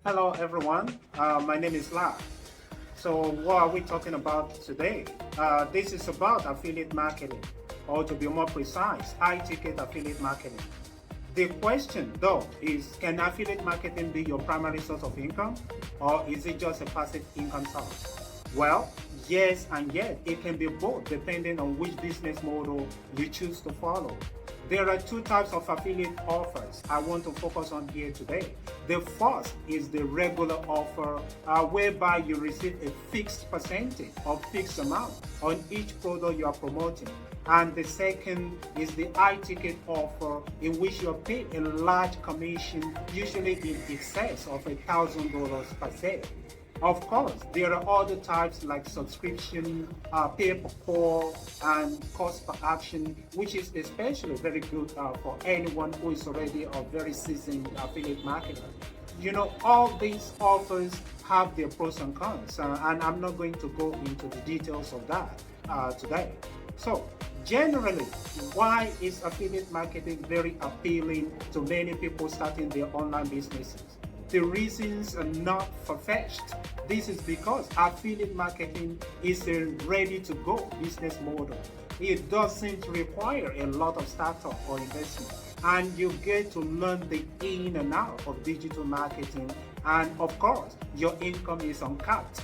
Hello everyone, my name is La. So what are we talking about today? This is about affiliate marketing, or to be more precise, high-ticket affiliate marketing. The question though is, can affiliate marketing be your primary source of income, or is it just a passive income source? Well, yes and yes, it can be both depending on which business model you choose to follow. There are two types of affiliate offers I want to focus on here today. The first is the regular offer, whereby you receive a fixed percentage or fixed amount on each product you are promoting. And the second is the high ticket offer, in which you are paid a large commission, usually in excess of $1,000 per sale. Of course, there are other types like subscription, pay per call, and cost per action, which is especially very good for anyone who is already a very seasoned affiliate marketer. All these offers have their pros and cons, and I'm not going to go into the details of that today. So, generally, why is affiliate marketing very appealing to many people starting their online businesses? The reasons are not far-fetched. This is because affiliate marketing is a ready-to-go business model. It doesn't require a lot of startup or investment, and you get to learn the in and out of digital marketing. And of course, your income is uncapped,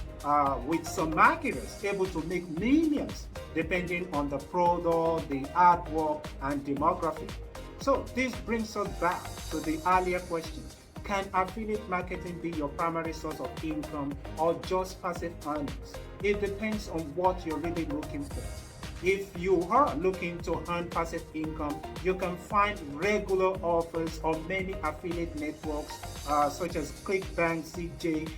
with some marketers able to make millions depending on the product, the artwork, and demographic. So this brings us back to the earlier question. Can affiliate marketing be your primary source of income or just passive earnings? It depends on what you're really looking for. If you are looking to earn passive income, you can find regular offers on many affiliate networks, such as ClickBank, CJ,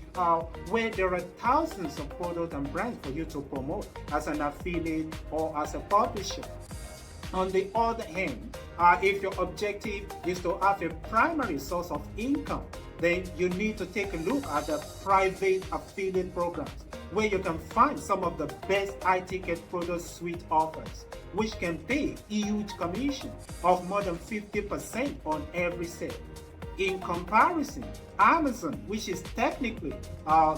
where there are thousands of products and brands for you to promote as an affiliate or as a publisher. On the other hand, if your objective is to have a primary source of income, then you need to take a look at the private affiliate programs, where you can find some of the best high-ticket product suite offers, which can pay huge commission of more than 50% on every sale. In comparison, Amazon, which is technically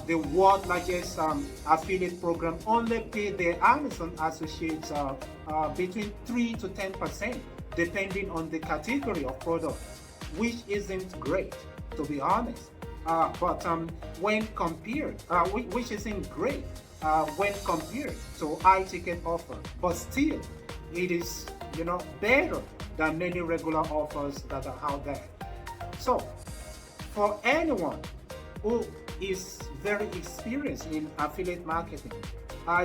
the world's largest affiliate program, only pay their Amazon associates between 3 to 10%, depending on the category of product, which isn't great, to be honest. But when compared, which isn't great when compared to high ticket offer, but still, it is better than many regular offers that are out there. So, for anyone who is very experienced in affiliate marketing,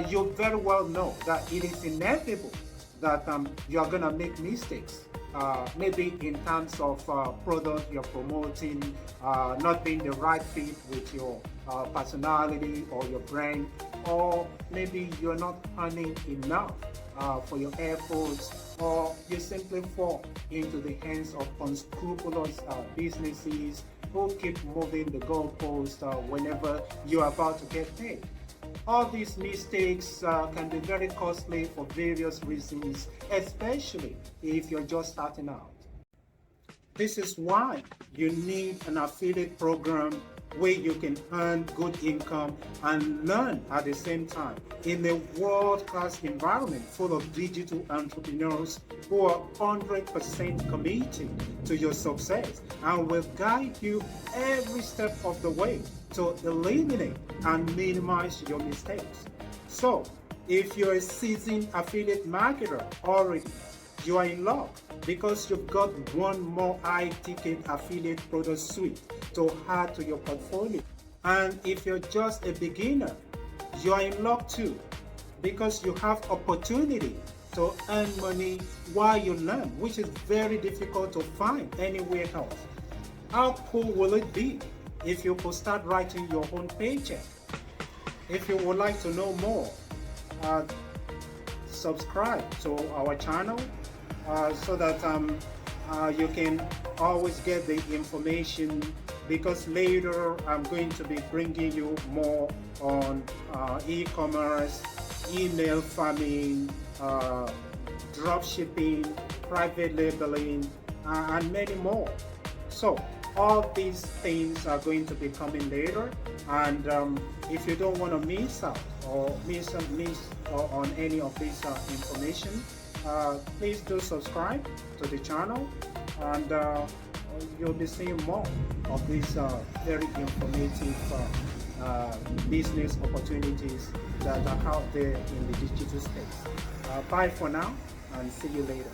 you very well know that it is inevitable that you are going to make mistakes. Maybe in terms of product you're promoting, not being the right fit with your personality or your brand, or maybe you're not earning enough for your efforts, or you simply fall into the hands of unscrupulous businesses who keep moving the goalpost whenever you're about to get paid. All these mistakes can be very costly for various reasons, especially if you're just starting out. This is why you need an affiliate program where you can earn good income and learn at the same time in a world-class environment full of digital entrepreneurs who are 100% committed to your success and will guide you every step of the way to eliminate and minimize your mistakes. So, if you're a seasoned affiliate marketer already, you are in luck because you've got one more high-ticket affiliate product suite to add to your portfolio. And if you're just a beginner, you are in luck too because you have opportunity to earn money while you learn, which is very difficult to find anywhere else. How cool will it be if you could start writing your own paycheck? If you would like to know more, subscribe to our channel so that you can always get the information, because later I'm going to be bringing you more on e-commerce, email farming, drop shipping, private labeling, and many more. So All these things are going to be coming later, and if you don't want to miss out or miss on any of this information, please do subscribe to the channel, and you'll be seeing more of these very informative business opportunities that are out there in the digital space. Bye for now, and see you later.